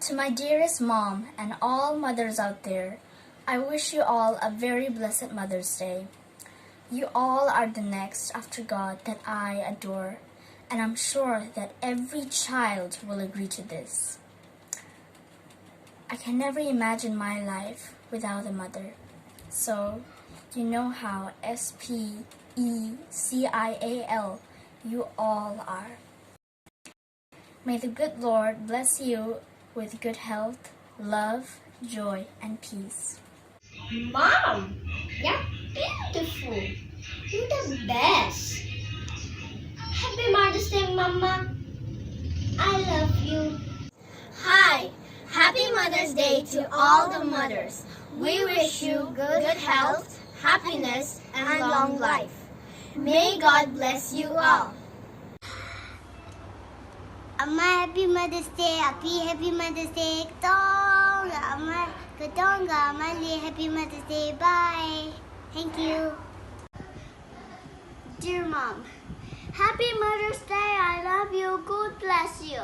To my dearest mom and all mothers out there, I wish you all a very blessed Mother's Day. You all are the next after God that I adore, and I'm sure that every child will agree to this. I can never imagine my life without a mother. So, you know how special you all are. May the good Lord bless you with good health, love, joy, and peace. Mom, you're beautiful. You're the best. Happy Mother's Day, Mama. I love you. Hi, happy Mother's Day to all the mothers. We wish you good health, happiness, and long life. May God bless you all. Amma, happy Mother's Day. Happy Mother's Day. Katonga, Mali, happy Mother's Day. Bye. Thank you. Dear Mom, happy Mother's Day. I love you. God bless you.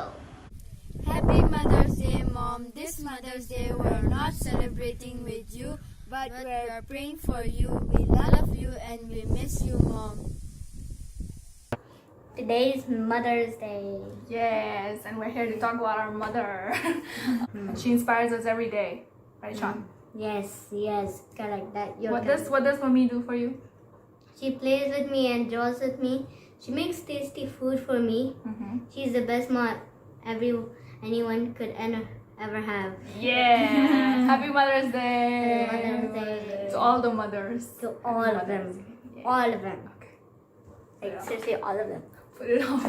Happy Mother's Day, Mom. This Mother's Day we're not celebrating with you, but we're praying for you. We love you and we miss you, Mom. Today is Mother's Day. Yes, and we're here to talk about our mother. She inspires us every day, right, Sean? Yes, correct. What does Mommy do for you? She plays with me and draws with me. She makes tasty food for me. She's the best mom anyone could ever have. Yeah! Happy Mother's Day! Happy Mother's Day. To all the mothers. To all of them. Yeah. All of them. Okay. Like, seriously, all of them. Put it off.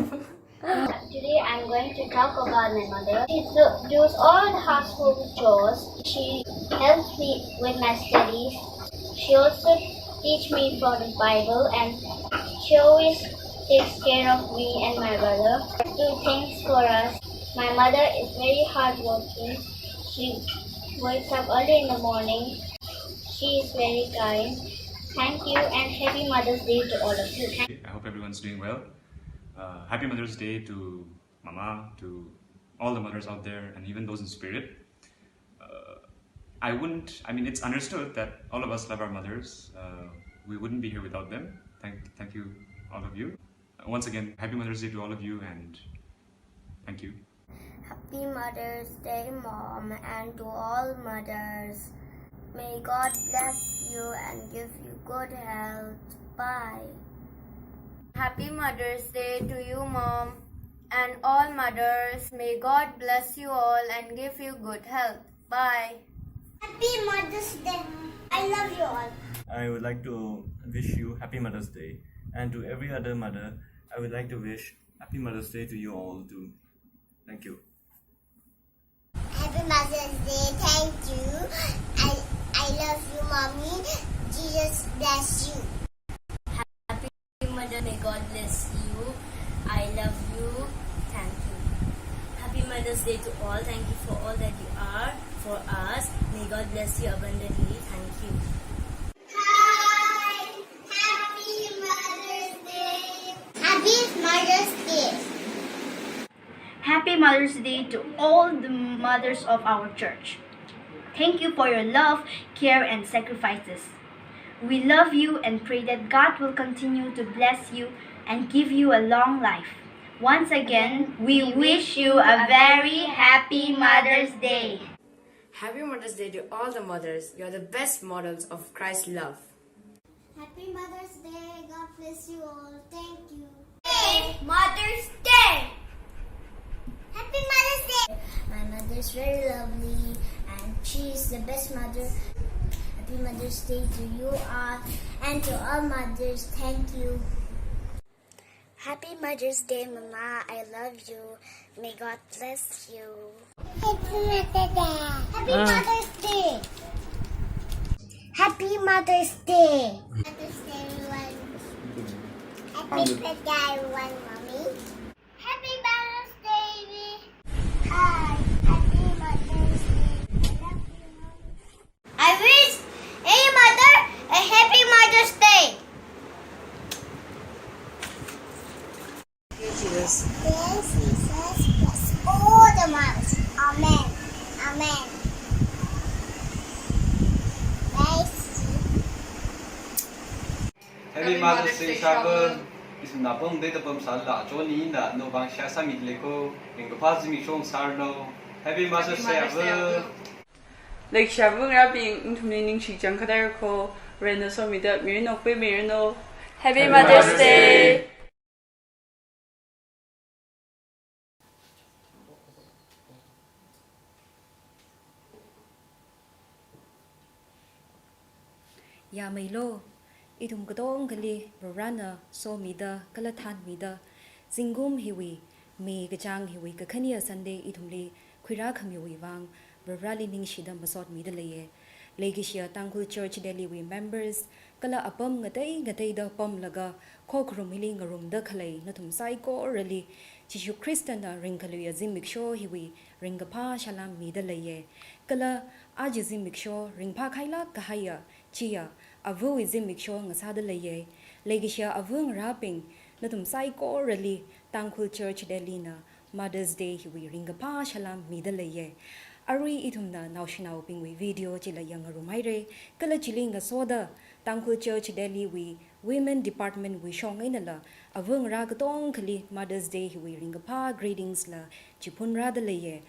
Today I'm going to talk about my mother. She does all the household chores. She helps me with my studies. She also teaches me from the Bible, and she always takes care of me and my brother. Do things for us. My mother is very hardworking. She wakes up early in the morning. She is very kind. Thank you and happy Mother's Day to all of you. I hope everyone's doing well. Happy Mother's Day to Mama, to all the mothers out there, and even those in spirit. It's understood that all of us love our mothers. We wouldn't be here without them. Thank you, all of you. Once again, happy Mother's Day to all of you, and thank you. Happy Mother's Day, Mom, and to all mothers. May God bless you and give you good health. Bye. Happy Mother's Day to you, Mom, and all mothers. May God bless you all and give you good health. Bye. Happy Mother's Day. I love you all. I would like to wish you Happy Mother's Day, and to every other mother, I would like to wish Happy Mother's Day to you all too. Thank you. Happy Mother's Day. Thank you. I love you, Mommy. Jesus bless you. Happy Mother, may God bless you. I love you. Thank you. Happy Mother's Day to all. Thank you for all that you are for us. May God bless you abundantly. Thank you. Hi. Happy Mother's Day. Happy Mother's Day. Happy Mother's Day to all the mothers of our church. Thank you for your love, care, and sacrifices. We love you and pray that God will continue to bless you and give you a long life. Once again, we wish you a very happy Mother's Day. Happy Mother's Day to all the mothers. You are the best models of Christ's love. Happy Mother's Day. God bless you all. Thank you. Hey, Mother's Day! Happy Mother's Day. My mother is very lovely and she is the best mother. Happy Mother's Day to you all and to all mothers. Thank you. Happy Mother's Day, Mama. I love you. May God bless you. Happy Mother's Day. Happy Mother's Day. Mother's Day, everyone. Happy birthday, everyone, Mommy. Happy Mother's Day. Hi. Happy Mother's Day. I love you, Mommy. I wish any mother a happy Mother's Day. Jesus. Dear Jesus, bless all the moms. Amen. Happy Mother's Day, Shabbat. Isum na pom de pom sala Johnny na no bang sha sa mitleko ringkhavai mi chong sarno. Happy Mother's Day, Shabbat. Like Shabbat rapping into meaning she Jankadarko, Rena so me that Mirino Kwe Mirino. Happy Mother's Day! Ya Milo, itum kadong kali, Varena, so mida, Kalathan mida, Zingum hiwi, me kachang hiwi, Kakania Sunday itumli, Pharakhuimiya wang, Varali ning shida masot mida laye, Legishia Tangkhul Church Delhi we members, Kala apam ngatay da pom laga, Kokrum hiling a room da kalay, Natum Saiko orally, Chishu Christana Ringkhavai Zimik show hiwi, Ringapa shalam mida laye, Kala Ajizimik show, Ringkhavai kahaya, Chia, avali Zimik show ngasada laye, Legishia avung rapping, Natum Saiko orally, Tangkhul Church Delhi na, Mother's Day hiwi, Ringapa shalam mida laye. Ari itumna national pingwi video chila yang rumaire kala chilinga soda Tangkhul Church Delhi we women department we shong inala avung ra gatong khali Mother's Day we ringapa greetings la chipun ra de leye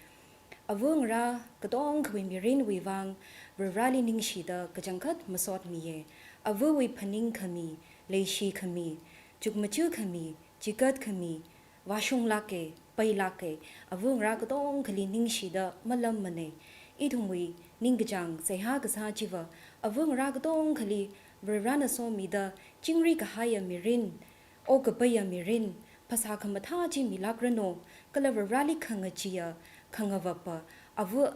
avung ra gatong khwi mirin we wang rali ning shida kachangkat masot miye avu we paning khami leishi khami chukmachu khami chigat khami washung lake pailake avung ra gatong khali ning shida malam mane idhumwi ningkachang seha gasa chiva avung ra gatong khali Varena so mida chingri kahaya mirin o kapaya mirin phasa khamatha chi milakrano kala rali khanga chia khangawapa avu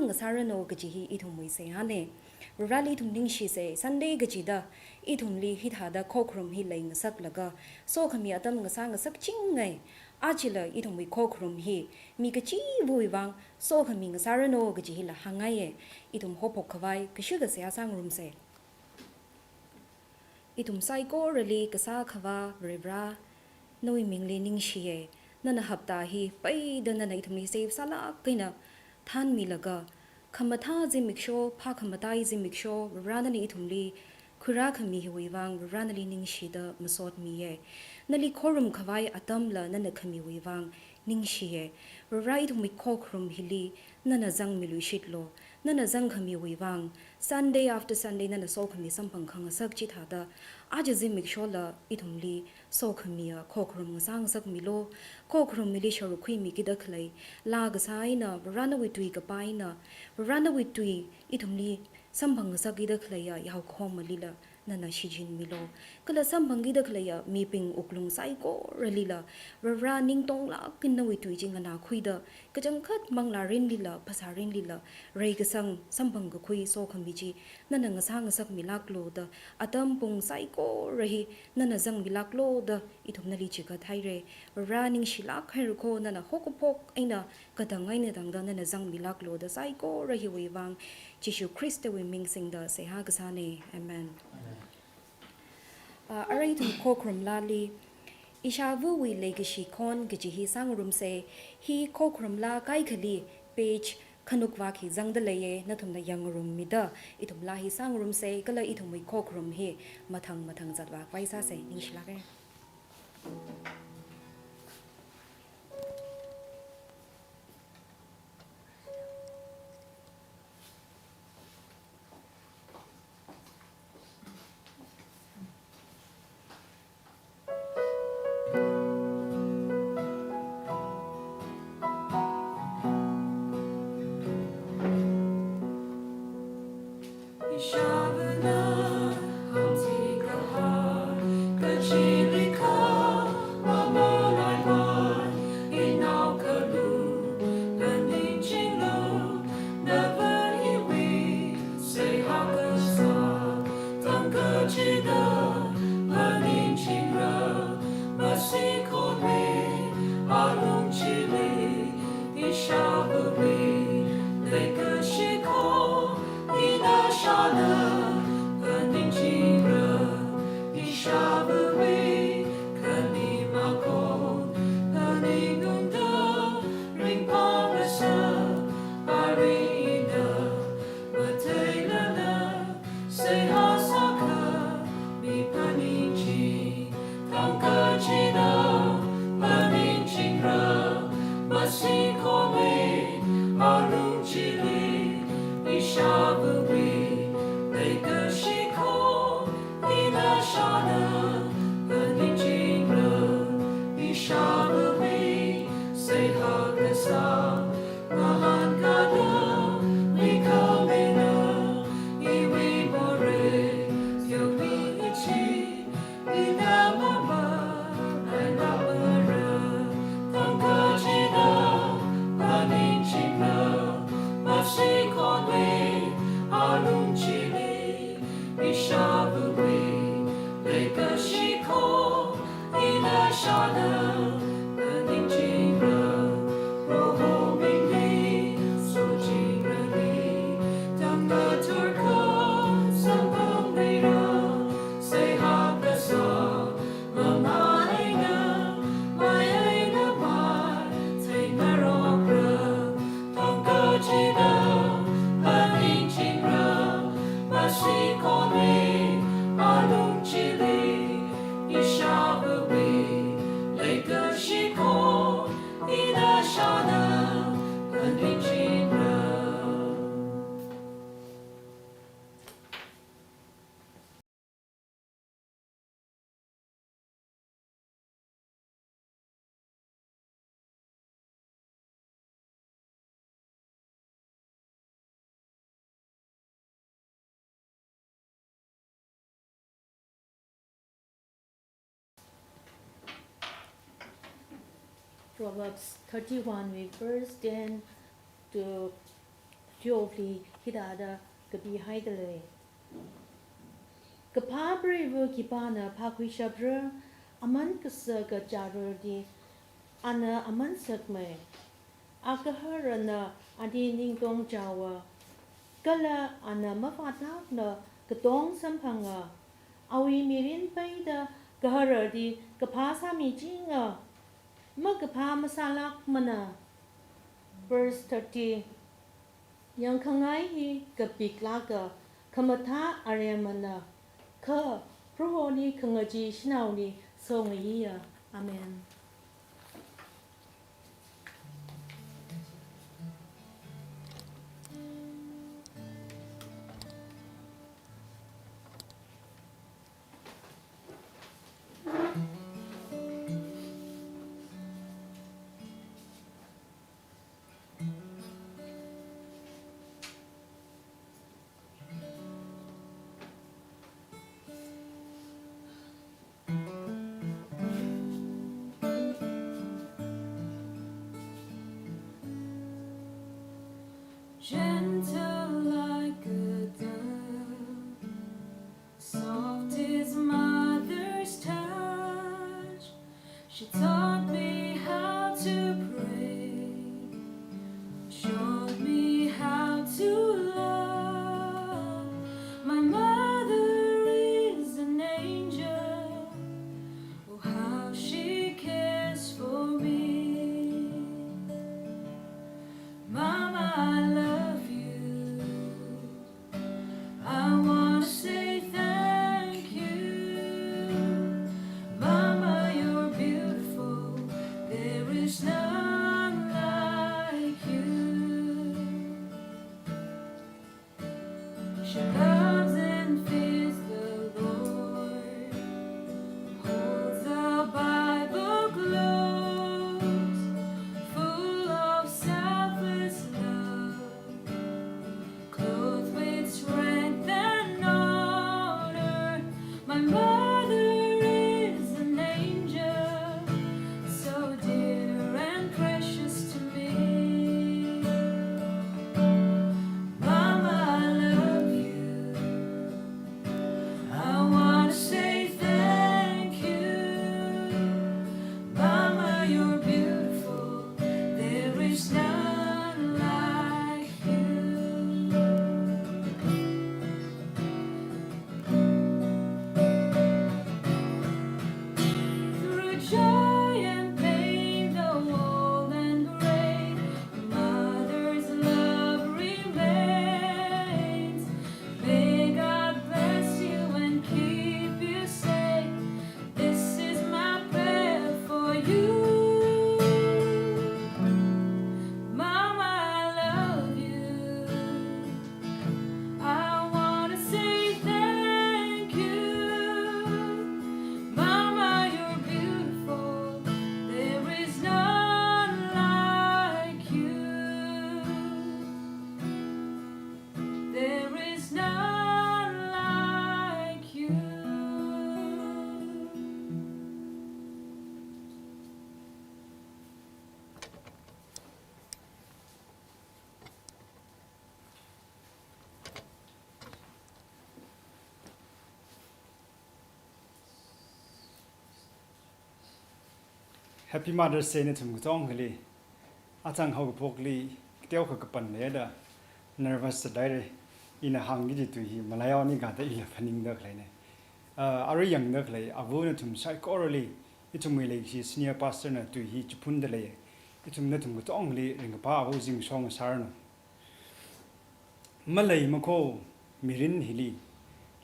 ngasarano gaji idhumwi sehane rali thum ning shi se Sunday gajida idhumli hithada khokrum hi lai ngasak laga so khami atam ngasa ngasak chingai Achila idhumwi khokrum hi mi kachi buiwang so khami ngasarano gaji la hangaye idhum hopokhavai kishuga se asang room se idhum saiko rali kasa khava rebra noi mingli ning shiye nana hapta hi pai dana na idhumli save sala kaina than mi laga khamatha Zimik show pha khamatai Zimik show rana ni idhumli Pharakhuimiya wiwang ranali ning shida masot miye nali khorum khavai atamla nana khami wiwang ning shiye right mi khokrum hili nana zang milu shitlo nana zang khami wiwang Sunday after Sunday nana so khami sampang khanga sak chi thada aj Zimik shola idhumli so khamiya khokrum sang sak milo khokrum mili Pharakhuimiya kidakhlai lag saina rana wi tui kapaina rana wi tui idhumli Sambang sagida klaya yaw khomalila nana shijin milo kala sambangida klaya miping uklung saiko ralila running tong la kinnawi tuijing ana khuida kajangkhat mangla rin lila pasarin lila reigasang sambang khui so khambiji nana ngasang sak milaklo da atam pung saiko rahi nana zang milaklo da ithumnali chigat haire running shilak hairko nana hokopok eina kadangai ne dangda nana zang milaklo da saiko rahi wewang Jishu Christ we ming sing the seha gasane amen. Aray tum kokrum lali Ishavali legashi kon gajihi sang room se he kokrum la kai khali page khanukwa ki zang dalaye natum na yang room mida itum la hi sang room se kala itum wi kokrum he mathang zatwa paisa se leishilak Say, Proverbs 31 with verse 10 to 12 hidada gabi haidale. Kapabre wo kipana Pharakhuimiya aman kasa ka jarodi ana aman sakme akaharana adi ningtong jawa kala ana mafatap na katong sampanga awi mirin paida kaharadi kapasa mijinga magkapa masalak mana. Verse 30 Yang khangai hi kapiklaka kamata aryamana ka prohoni khangaji shinauni songiya. Amen. Gentle like a dove, soft is mother's touch. She taught me how to pray, showed me how to love. My mother is an angel, oh how she cares for me. Mama, I love you. I want to say thank you. Mama, you're beautiful. Happy Mother's Day na tum gutong hali atang hog pokli teo ka kapan le da nervous dai ina hangi ji tu hi malayo ni ga da ila phaning da khlai ne ari yang da khlai abu na tum sai korali itum mi le si senior pastor na tu hi chupun da le itum na tum gutong li ring pa abu jing song sar no Malaimakho mirinli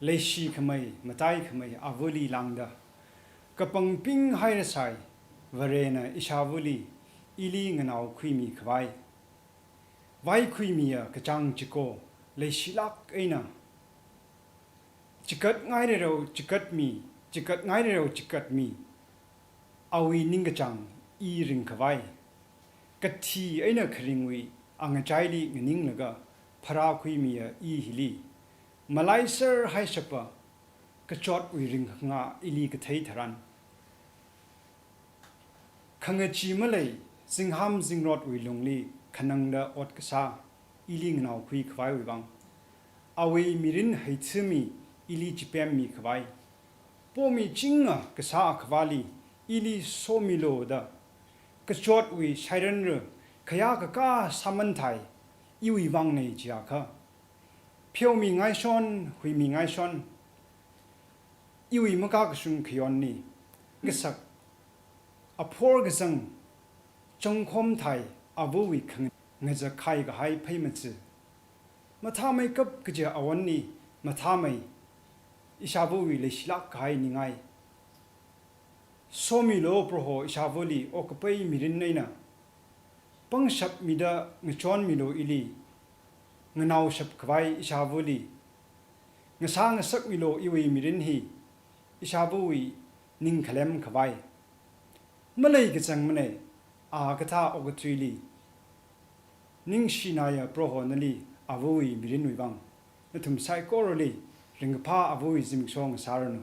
leishi khamei Mataikhamei avali langda Kapangpinghairasai Varena Ishavali Ili nganaokhuikhavai Vaikhuimiya kachang chiko leishilak eina Chigat ngaireo chigatmi ngaireo chigatmi awi ningkachang ringkhavai Kathi eina kharing Angachaili nganingda Pharakhuimiya Ili Malaiserhaishappa Kachotwui ringkhanga ili kathei tharan Khangachi Malai Singham Zingrot Wilungli Kanangda Ot Kasa Ili nganaokhuikhavai wibang Awi mirin haitsumi Ili chipemmi khavai Pomi chinga Kasa Akhawali Ili somilo da Kachotwui shairanra Kaya kaka samanthai Iwi wang nei jiaka Pyomi ngaishon Huimi ngaishon Iwi makakasung kyon Gasak Apor gasang Chongkhom thai Abuwi khang Ngaza khai ga hai paymatsu Mathamei kap kaja awan Mathamei Ishavawui leishilak hai ningai Somi lo proho Ishavali okapai mirin eina Pangshap mida ngachon milo ili nganaokhuikhavai Ishavali ngasang sak milo iwi mirin hi Ishavawui ningkhalem Malaikachang mane Akhalatta Ogatwili Ningshinaya proho nali avui mirin wibang natum sai koroli ringkha avui Zimik song sarano